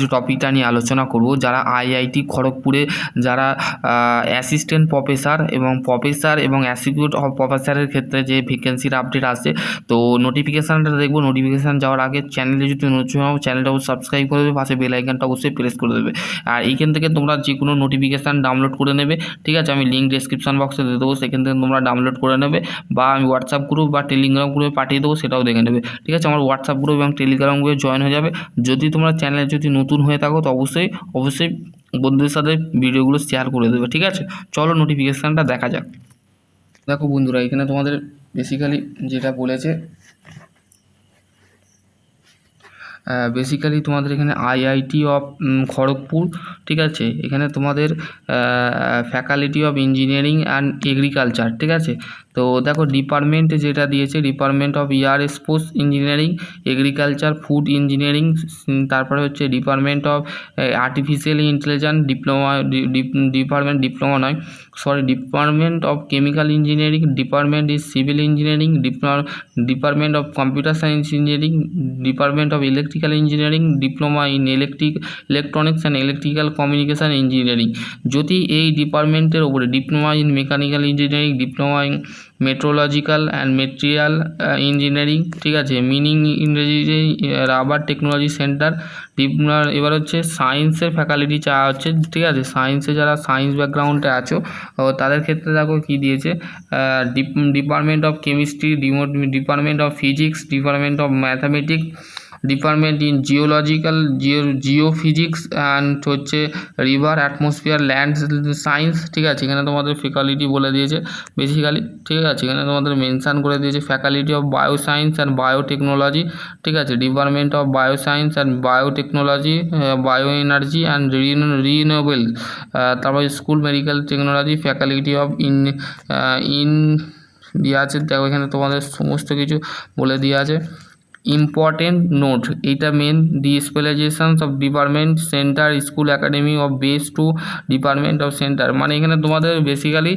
যে টপিকটা নিয়ে আলোচনা করব, যারা আইআইটি খড়গপুরে যারা অ্যাসিস্ট্যান্ট প্রফেসর এবং অ্যাসিকিউট প্রফেসরের ক্ষেত্রে যে ভ্যাকেন্সির আপডেট আসে, তো নোটিফিকেশানটা দেখবো। নোটিফিকেশান যাওয়ার আগে চ্যানেলে যদি নতুন হও চ্যানেলটা সাবস্ক্রাইব করে দেবে, পাশে বেল আইকনটা অবশ্যই প্রেস করে দেবে। আর এইখান থেকে তোমরা যে কোনো নোটিফিকেশান ডাউনলোড করে নেবে, ঠিক আছে? আমি লিঙ্ক ডেসক্রিপশন বক্সে দিয়ে দেবো, সেখান থেকে তোমরা ডাউনলোড করে নেবে, বা আমি হোয়াটসঅ্যাপ গ্রুপ বা টেলিগ্রাম গ্রুপে পাঠিয়ে দেবো, সেটাও দেখে নেবে, ঠিক আছে? আমার হোয়াটসঅ্যাপ গ্রুপ এবং টেলিগ্রাম গ্রুপে জয়েন হয়ে যাবে। যদি তোমরা চ্যানেলে যদি নতুন হয়ে থাকো তো অবশ্যই বন্ধুদের সাথে ভিডিওগুলো শেয়ার করে দেবে, ঠিক আছে? চলো নোটিফিকেশানটা দেখা যাক। দেখো বন্ধুরা, এখানে তোমাদের বেসিক্যালি যেটা বলেছে, বেসিক্যালি তোমাদের এখানে আইআইটি অফ খড়গপুর, ঠিক আছে? এখানে তোমাদের faculty of engineering and agriculture, ঠিক আছে? তো দেখো ডিপার্টমেন্ট যেটা দিয়েছে, department of airspace engineering, agriculture, food engineering, তারপরে হচ্ছে department of artificial intelligence diploma, department of chemical engineering, department is civil engineering, department of computer science engineering, department of electrical engineering, diploma in electronics and electrical communication engineering. যদি এই ডিপার্টমেন্টের ওপরে diploma in mechanical engineering, diploma in meteorological and material engineering, ঠিক আছে? Meaning ইংরেজি rubber technology centre. এবার হচ্ছে সায়েন্সের ফ্যাকাল্টি চাওয়া হচ্ছে, ঠিক আছে? সায়েন্সে যারা সায়েন্স ব্যাকগ্রাউন্ডে আছো তাদের ক্ষেত্রে দেখো কী দিয়েছে, department of chemistry, department of physics, department of mathematics, department in geophysics and হচ্ছে রিভার অ্যাটমসফিয়ার ল্যান্ড সায়েন্স, ঠিক আছে? এখানে তোমাদের ফ্যাকাল্টি বলে দিয়েছে বেসিক্যালি, ঠিক আছে? এখানে তোমাদের মেনশান করে দিয়েছে faculty of bioscience and biotechnology, ঠিক আছে? Department of bioscience and biotechnology, bio energy and renewable, তারপরে school medical technology, faculty of in দিয়ে আছে। দেখো এখানে তোমাদের সমস্ত কিছু বলে দিয়ে আছে। ইম্পর্টেন্ট নোট, এইটা main, the specialisations of department centre school academy of base to department of centre. মানে এখানে তোমাদের বেসিক্যালি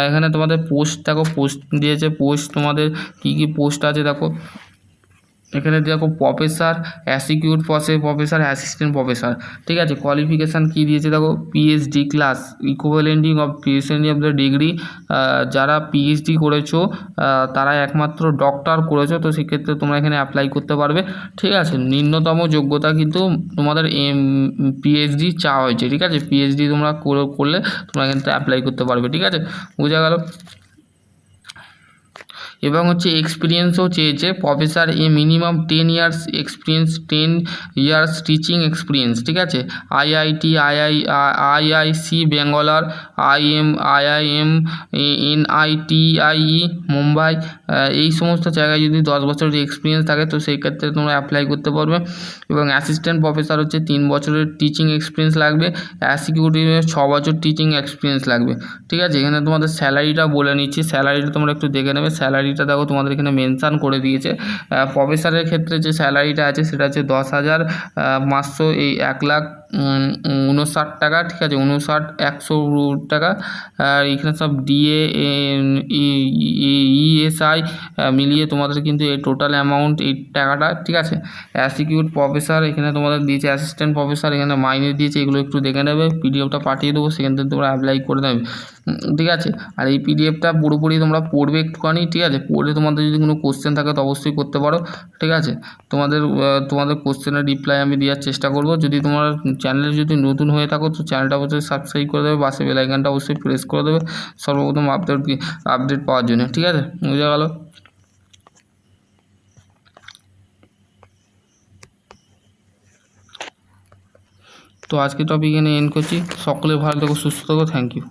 এখানে তোমাদের পোস্ট, দেখো পোস্ট দিয়েছে, পোস্ট তোমাদের কী কী পোস্ট আছে দেখো এখানে। দেখো professor, associate professor, assistant professor, ঠিক আছে? কোয়ালিফিকেশান কী দিয়েছে দেখো, PhD class equivalent in of PhD of the degree. যারা পিএইচডি করেছো তারা একমাত্র ডক্টর করেছো, তো সেক্ষেত্রে তোমরা এখানে অ্যাপ্লাই করতে পারবে, ঠিক আছে? নিম্নতম যোগ্যতা কিন্তু তোমাদের পিএইচডি চাওয়া হয়েছে, ঠিক আছে? পিএইচডি তোমরা করলে তোমরা কিন্তু অ্যাপ্লাই করতে পারবে, ঠিক আছে? বোঝা গেল? এবং হচ্ছে এক্সপিরিয়েন্সও চেয়েছে professor, minimum 10 years experience, 10 years teaching experience, ঠিক আছে? আইআইসি ব্যাঙ্গালোর, আইআইএম এনআইটিআইই মুম্বাই, এই সমস্ত জায়গায় যদি 10 বছরের এক্সপিরিয়েন্স থাকে তো সেই ক্ষেত্রে তোমরা অ্যাপ্লাই করতে পারবে। এবং অ্যাসিস্ট্যান্ট প্রফেসর হচ্ছে 3 বছরের টিচিং এক্সপিরিয়েন্স লাগবে, অ্যাসিকিউটিভের 6 বছর টিচিং এক্সপিরিয়েন্স লাগবে, ঠিক আছে? এখানে তোমাদের স্যালারিটা বলে নিচ্ছি, স্যালারিটা তোমরা একটু দেখে নেবে। স্যালারিটা দেখো তোমাদের এখানে মেনশান করে দিয়েছে। প্রফেসরের ক্ষেত্রে যে স্যালারিটা আছে সেটা হচ্ছে 10,500, এই 1,59,000 টাকা, ঠিক আছে? 59,100 টাকা। আর এখানে সব ডিএ ইএসআই মিলিয়ে তোমাদের কিন্তু এই টোটাল অ্যামাউন্ট এই টাকাটা, ঠিক আছে? অ্যাসিকিউট প্রফেসর এখানে তোমাদের দিয়েছে, অ্যাসিস্ট্যান্ট প্রফেসর এখানে মাইনে দিয়েছে, এগুলো একটু দেখে নেবে। পিডিএফটা পাঠিয়ে দেবো, সেখান থেকে তোমরা অ্যাপ্লাই করে নেবে, ঠিক আছে? আর এই পিডিএফটা পুরোপুরি তোমরা পড়বে একটুখানি, ঠিক আছে? পড়ে তোমাদের যদি কোনো কোশ্চেন থাকে তো অবশ্যই করতে পারো, ঠিক আছে? তোমাদের কোশ্চেনের রিপ্লাই আমি দেওয়ার চেষ্টা করব। যদি তোমার চ্যানেলে যদি নতুন হয়ে থাকো তো চ্যানেলটা অবশ্যই সাবস্ক্রাইব করে দেবে, পাশে বেল আইকনটা অবশ্যই প্রেস করে দেবে সর্বপ্রথম আপডেট পাওয়ার জন্য, ঠিক আছে? বুঝা গেল? তো আজকে টপিক এখানে এন্ড করছি। সকলে ভালো থেকো, সুস্থ থেকো, থ্যাংক ইউ।